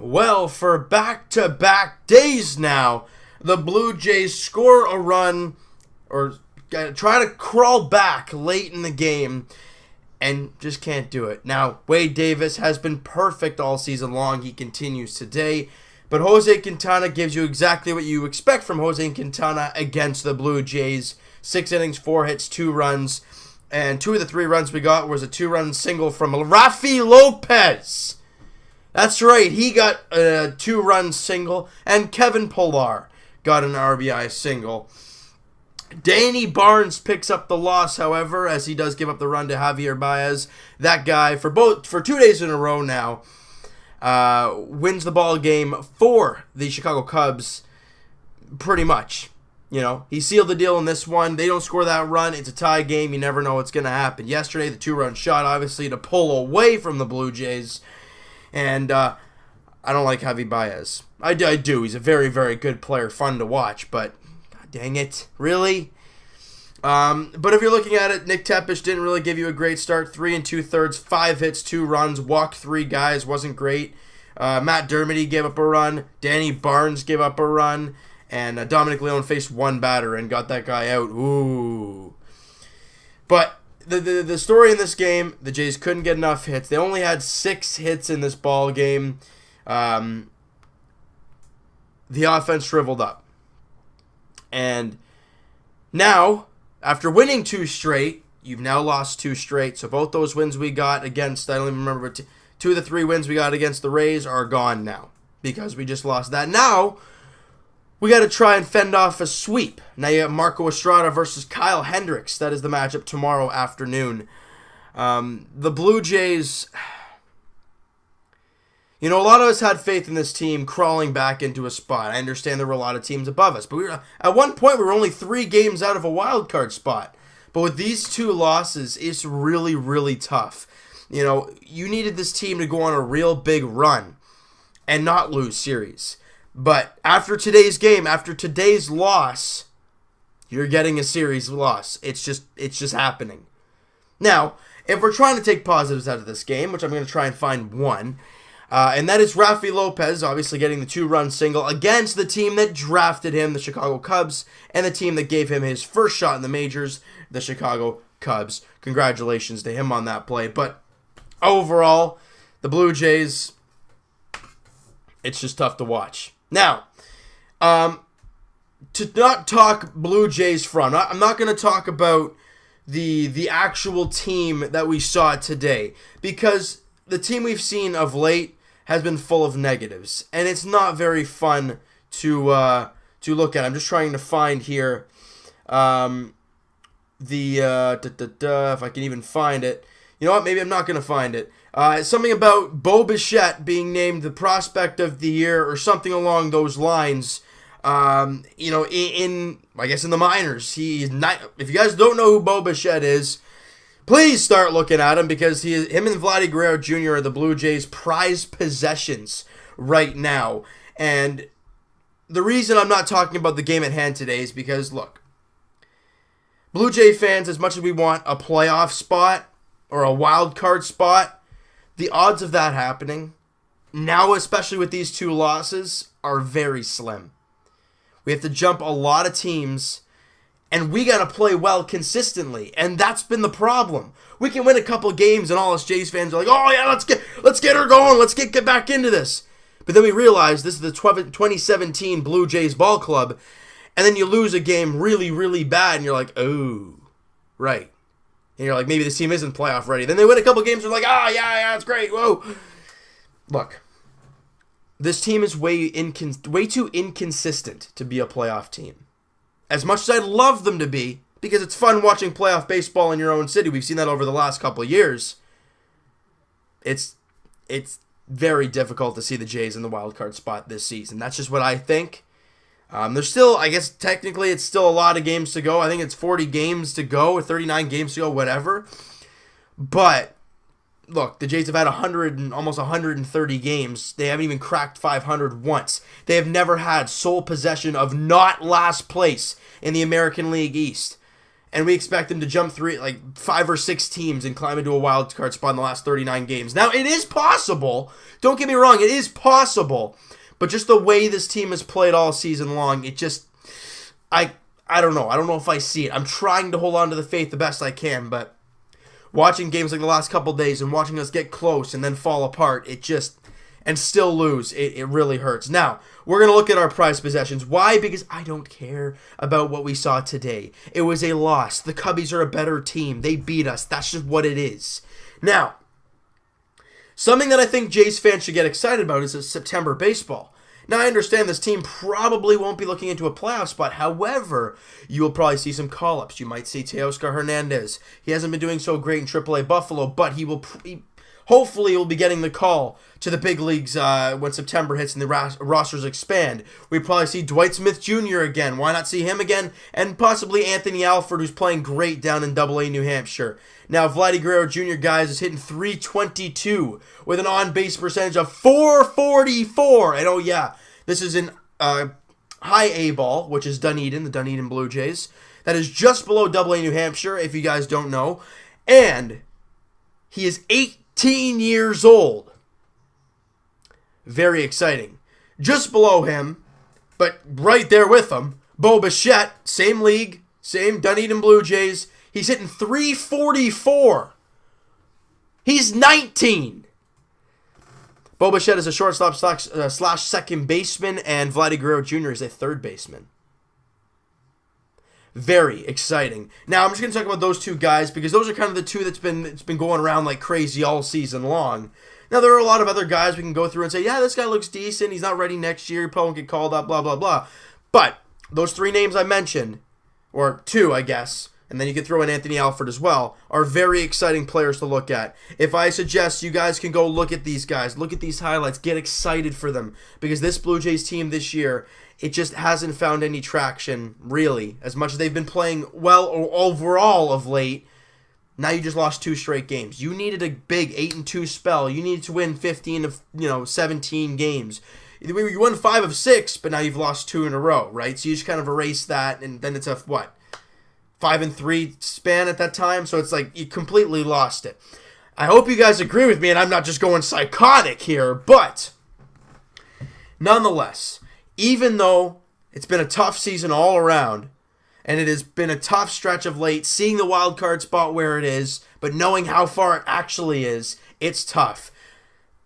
Well, for back-to-back days now, the Blue Jays score a run or try to crawl back late in the game and just can't do it. Now, Wade Davis has been perfect all season long. He continues today. But Jose Quintana gives you exactly what you expect from Jose Quintana against the Blue Jays. 6 innings, 4 hits, 2 runs. And 2 of the 3 runs we got was a 2-run single from Rafi Lopez. That's right, he got a 2-run single. And Kevin Pillar got an RBI single. Danny Barnes picks up the loss, however, as he does give up the run to Javier Baez. That guy, for 2 days in a row now, wins the ball game for the Chicago Cubs, pretty much. You know, he sealed the deal in this one. They don't score that run. It's a tie game. You never know what's going to happen. Yesterday, the 2-run shot, obviously, to pull away from the Blue Jays. And I don't like Javi Baez. I do. He's a very, very good player. Fun to watch. But, God dang it. Really? But if you're looking at it, Nick Tepish didn't really give you a great start. 3 2/3, 5 hits, 2 runs, walked 3 guys. Wasn't great. Matt Dermody gave up a run. Danny Barnes gave up a run. And Dominic Leone faced 1 batter and got that guy out. Ooh. But the story in this game, the Jays couldn't get enough hits. They only had 6 hits in this ball game. The offense shriveled up. And now, after winning 2 straight, you've now lost 2 straight. So both those wins we got against, I don't even remember, but 2 of the 3 wins we got against the Rays are gone now because we just lost that. Now, we got to try and fend off a sweep. Now you have Marco Estrada versus Kyle Hendricks. That is the matchup tomorrow afternoon. The Blue Jays, you know, a lot of us had faith in this team crawling back into a spot. I understand there were a lot of teams above us, but at one point we were only 3 games out of a wild card spot. But with these 2 losses, it's really, really tough. You know, you needed this team to go on a real big run and not lose series. But after today's game, after today's loss, you're getting a series loss. It's just happening. Now, if we're trying to take positives out of this game, which I'm going to try and find one, and that is Rafi Lopez, obviously getting the 2-run single against the team that drafted him, the Chicago Cubs, and the team that gave him his first shot in the majors, the Chicago Cubs. Congratulations to him on that play. But overall, the Blue Jays, it's just tough to watch. Now, to not talk Blue Jays front, I'm not going to talk about the actual team that we saw today, because the team we've seen of late has been full of negatives, and it's not very fun to look at. I'm just trying to find here if I can even find it. You know what? Maybe I'm not going to find it. Something about Bo Bichette being named the prospect of the year or something along those lines. You know, I guess in the minors. He's not, if you guys don't know who Bo Bichette is, please start looking at him, because him and Vladdy Guerrero Jr. are the Blue Jays' prized possessions right now. And the reason I'm not talking about the game at hand today is because, look, Blue Jay fans, as much as we want a playoff spot or a wild card spot, the odds of that happening, now especially with these 2 losses, are very slim. We have to jump a lot of teams, and we got to play well consistently, and that's been the problem. We can win a couple games, and all us Jays fans are like, oh yeah, let's get her going, let's get back into this. But then we realize this is the 2017 Blue Jays ball club, and then you lose a game really, really bad, and you're like, oh, right. And you're like, maybe this team isn't playoff ready. Then they win a couple games, and they're like, yeah, it's great, whoa. Look, this team is way too inconsistent to be a playoff team. As much as I'd love them to be, because it's fun watching playoff baseball in your own city. We've seen that over the last couple of years. It's very difficult to see the Jays in the wild card spot this season. That's just what I think. There's still, I guess technically it's still a lot of games to go. I think it's 40 games to go or 39 games to go, whatever. But look, the Jays have had almost 130 games. They haven't even cracked 500 once. They have never had sole possession of not last place in the American League East. and we expect them to jump 5 or 6 teams and climb into a wild card spot in the last 39 games. Now, it is possible. Don't get me wrong, it is possible. But just the way this team has played all season long, it just, I don't know. I don't know if I see it. I'm trying to hold on to the faith the best I can, but watching games like the last couple days and watching us get close and then fall apart, and still lose, it really hurts. Now, we're going to look at our prized possessions. Why? Because I don't care about what we saw today. It was a loss. The Cubbies are a better team. They beat us. That's just what it is. Now, something that I think Jays fans should get excited about is September baseball. Now, I understand this team probably won't be looking into a playoff spot. However, you will probably see some call-ups. You might see Teoscar Hernandez. He hasn't been doing so great in AAA Buffalo, but hopefully he'll be getting the call to the big leagues when September hits and the rosters expand. We probably see Dwight Smith Jr. again. Why not see him again? And possibly Anthony Alford, who's playing great down in AA New Hampshire. Now, Vladdy Guerrero Jr., guys, is hitting .322 with an on-base percentage of .444. And oh yeah, this is in high A ball, which is Dunedin, the Dunedin Blue Jays. That is just below AA New Hampshire, if you guys don't know. And he is 18 years old. Very exciting. Just below him, but right there with him, Bo Bichette, same league, same Dunedin Blue Jays. He's hitting .344. He's 19. Bo Bichette is a shortstop slash second baseman, and Vladdy Guerrero Jr. is a third baseman. Very exciting. Now, I'm just going to talk about those two guys because those are kind of the two that's been going around like crazy all season long. Now, there are a lot of other guys we can go through and say, yeah, this guy looks decent. He's not ready next year. He probably won't get called up, blah, blah, blah. But those 3 names I mentioned, or 2, I guess, and then you can throw in Anthony Alford as well, are very exciting players to look at. If I suggest you guys can go look at these guys, look at these highlights, get excited for them, because this Blue Jays team this year, it just hasn't found any traction, really. As much as they've been playing well overall of late, now you just lost 2 straight games. You needed a big 8-2 spell. You needed to win 15 of 17 games. You won 5 of 6, but now you've lost 2 in a row, right? So you just kind of erase that, and then it's a 5-3 span at that time. So it's like you completely lost it. I hope you guys agree with me, and I'm not just going psychotic here, but nonetheless, even though it's been a tough season all around, and it has been a tough stretch of late, seeing the wild card spot where it is, but knowing how far it actually is, it's tough.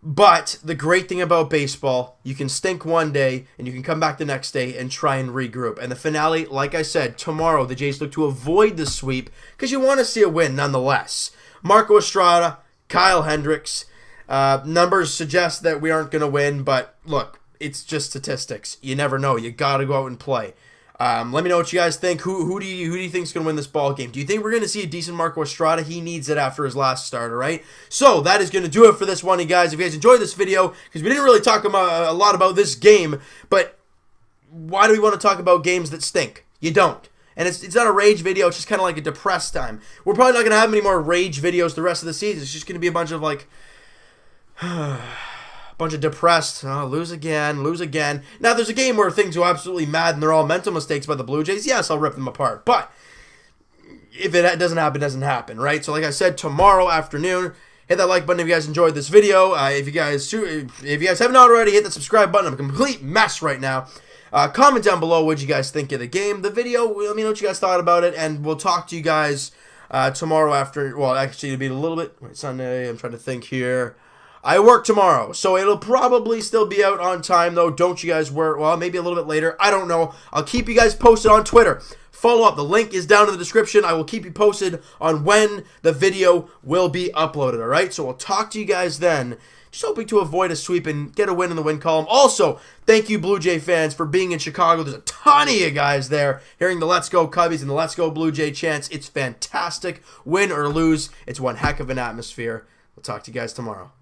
But the great thing about baseball, you can stink one day, and you can come back the next day and try and regroup. And the finale, like I said, tomorrow, the Jays look to avoid the sweep, because you want to see a win nonetheless. Marco Estrada, Kyle Hendricks, numbers suggest that we aren't going to win, but look, it's just statistics. You never know. You got to go out and play. Let me know what you guys think. Who do you think is going to win this ball game? Do you think we're going to see a decent Marco Estrada? He needs it after his last start, all right? So that is going to do it for this one, you guys. If you guys enjoyed this video, because we didn't really talk about, a lot about this game, but why do we want to talk about games that stink? You don't. And it's not a rage video. It's just kind of like a depressed time. We're probably not going to have any more rage videos the rest of the season. It's just going to be a bunch of like... bunch of depressed, lose again. Now, there's a game where things go absolutely mad and they're all mental mistakes by the Blue Jays. Yes, I'll rip them apart. But if it doesn't happen, it doesn't happen, right? So like I said, tomorrow afternoon, hit that like button if you guys enjoyed this video. If you guys haven't already, hit that subscribe button. I'm a complete mess right now. Comment down below what you guys think of the game, the video. Let me know what you guys thought about it, and we'll talk to you guys tomorrow after. Well, actually, it'll be a little bit. Sunday. I'm trying to think here. I work tomorrow, so it'll probably still be out on time, though. Don't you guys worry. Well, maybe a little bit later. I don't know. I'll keep you guys posted on Twitter. Follow up. The link is down in the description. I will keep you posted on when the video will be uploaded, all right? So we'll talk to you guys then. Just hoping to avoid a sweep and get a win in the win column. Also, thank you, Blue Jay fans, for being in Chicago. There's a ton of you guys there hearing the Let's Go Cubbies and the Let's Go Blue Jay chants. It's fantastic. Win or lose, it's one heck of an atmosphere. We'll talk to you guys tomorrow.